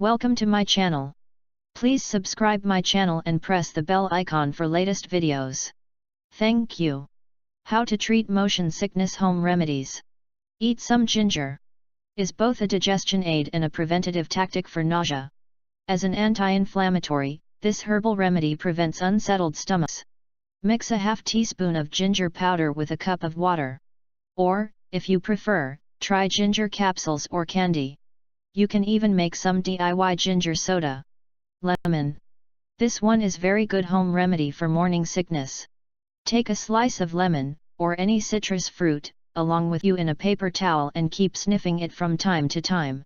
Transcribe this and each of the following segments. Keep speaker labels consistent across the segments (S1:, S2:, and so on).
S1: Welcome to my channel. Please subscribe my channel and press the bell icon for latest videos. Thank you. How to treat motion sickness home remedies. Eat some ginger. Is both a digestion aid and a preventative tactic for nausea. As an anti-inflammatory, this herbal remedy prevents unsettled stomachs. Mix a half teaspoon of ginger powder with a cup of water. Or, if you prefer, try ginger capsules or candy. You can even make some DIY ginger soda. Lemon. This one is very good home remedy for morning sickness. Take a slice of lemon, or any citrus fruit, along with you in a paper towel and keep sniffing it from time to time.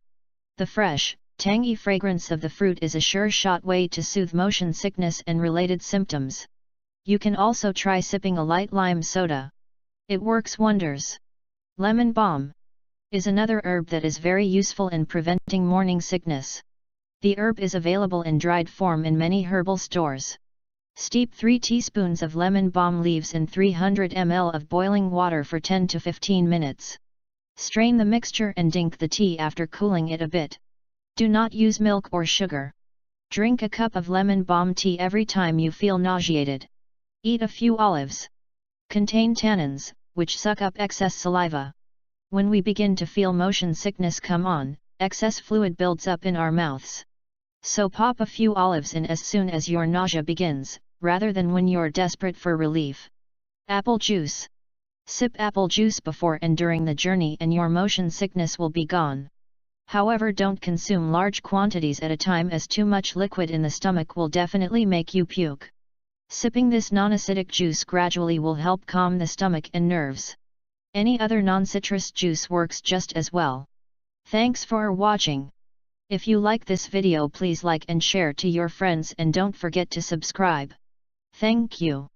S1: The fresh, tangy fragrance of the fruit is a sure-shot way to soothe motion sickness and related symptoms. You can also try sipping a light lime soda. It works wonders. Lemon balm is another herb that is very useful in preventing morning sickness. The herb is available in dried form in many herbal stores. Steep 3 teaspoons of lemon balm leaves in 300 ml of boiling water for 10 to 15 minutes. Strain the mixture and drink the tea after cooling it a bit. Do not use milk or sugar. Drink a cup of lemon balm tea every time you feel nauseated. Eat a few olives. Contain tannins, which suck up excess saliva. When we begin to feel motion sickness come on, excess fluid builds up in our mouths. So pop a few olives in as soon as your nausea begins, rather than when you're desperate for relief. Apple juice. Sip apple juice before and during the journey and your motion sickness will be gone. However, don't consume large quantities at a time, as too much liquid in the stomach will definitely make you puke. Sipping this non-acidic juice gradually will help calm the stomach and nerves. Any other non-citrus juice works just as well. Thanks for watching. If you like this video, please like and share to your friends and don't forget to subscribe. Thank you.